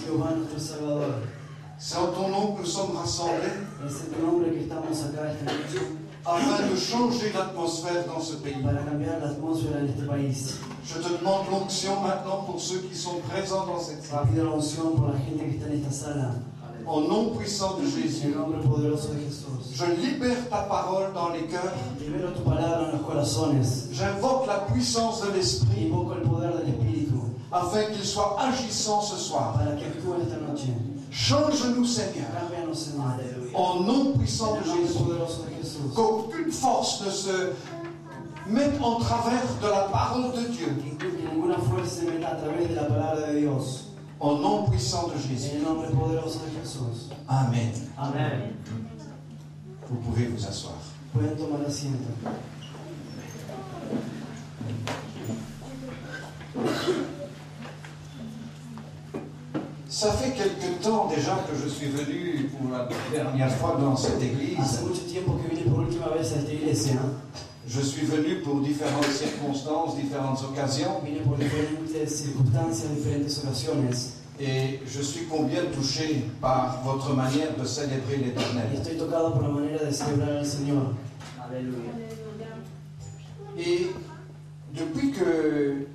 Jehová nuestro Salvador. C'est en ton nom que nous sommes rassemblés Es en tu nombre que estamos acá esta noche afin de changer l'atmosphère dans ce pays. para cambiar la atmósfera en este país. Je te demande l'onction maintenant pour ceux qui sont présents dans cette salle. Pido la unción por la gente que está en esta sala. Au nom puissant de En Jésus, el nombre poderoso de Jesús. je libère ta parole dans les cœurs. Libero tu palabra en los corazones. J'invoque la puissance de l'Esprit Invoco el poder del Espíritu afin qu'il soit agissant ce soir. para que actúe esta noche. Change-nous, Seigneur, Cámbianos, Señor. au nom puissant En de el nombre Jésus. poderoso de Jesús. Qu'aucune force ne se mette en travers de la parole de Dieu. Que ninguna fuerza se meta a través de la palabra de Dios. Au nom puissant de Jésus. En el nombre poderoso de Jesús. Amen. Amén. Vous pouvez vous asseoir. Pueden tomar asiento. Ça fait quelque temps déjà que je suis venu pour la dernière fois dans cette église. Hace mucho tiempo que vine por última vez a esta iglesia. Je suis venu pour différentes circonstances, différentes occasions. Vine por diferentes circunstancias, diferentes ocasiones. Et je suis combien touché par votre manière de célébrer Y l'Éternel. estoy tocado por la manera de celebrar al Señor. Aleluya. Et depuis que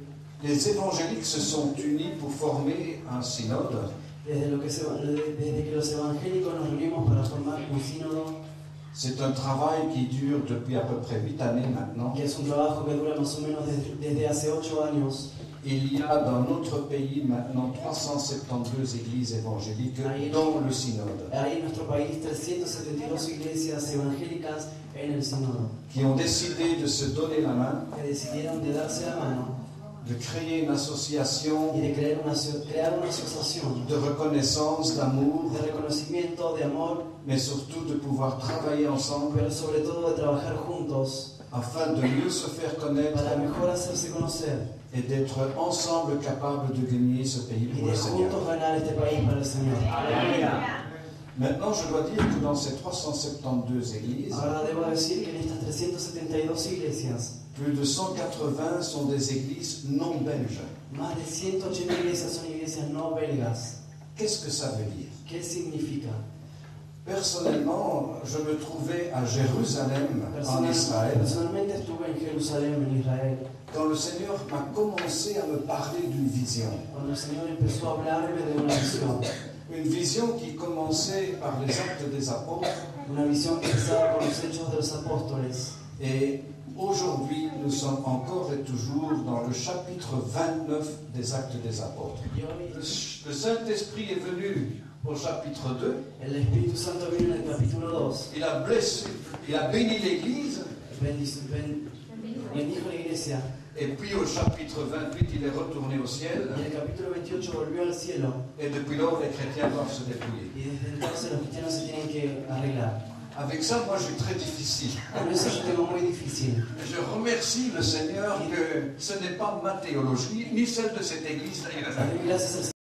les évangéliques se sont unis pour former un synode, Desde que los evangélicos nos reunimos para formar un sínodo, c'est un travail qui dure depuis à peu près 8 années maintenant. que es un trabajo que dura más o menos desde hace 8 años. Il y a dans notre pays maintenant 372 églises évangéliques, dont le synode, Hay en nuestro país 372 iglesias evangélicas en el sínodo, qui ont décidé de se donner la main, que decidieron de darse la mano de créer une association y de crear una asociación de reconnaissance, d'amour, de reconocimiento, de amor, mais surtout de pouvoir travailler ensemble pero sobre todo de trabajar juntos afin de mieux se faire connaître para mejor hacerse conocer et d'être ensemble capables de gagner ce pays y pour de le Seigneur. juntos ganar este país para el Señor. Maintenant, je dois dire que dans ces 372 églises, Ahora debo decir que en estas 372 iglesias, plus de 180 sont des églises non belges. más de 180 iglesias son iglesias no belgas. Qu'est-ce que ça veut dire? ¿Qué significa? Personnellement, je me trouvais à Jérusalem, en Israël, Personalmente estuve en Jerusalén, en Israel, quand le Seigneur m'a commencé à me parler d'une vision. cuando el Señor empezó a hablarme de una visión. Une vision qui commençait par les actes des apôtres. Una visión que empezaba con los hechos de los apóstoles. Et aujourd'hui, nous sommes encore et toujours dans le chapitre 29 des actes des apôtres. Y hoy Le Saint-Esprit est venu au chapitre 2. el Espíritu Santo vino en el capítulo 2. Il a béni l'Église. Bendijo la iglesia. Et puis au chapitre 28, il est retourné au ciel. Y en el capítulo 28 volvió al cielo. Et depuis lors, les chrétiens doivent se dépouiller. Y desde entonces los cristianos se tienen que arreglar. Avec ça, moi, je suis très difficile. Con eso yo tengo muy difícil. Je remercie le Seigneur que ce n'est pas ma théologie, ni celle de cette Église d'ailleurs. Gracias al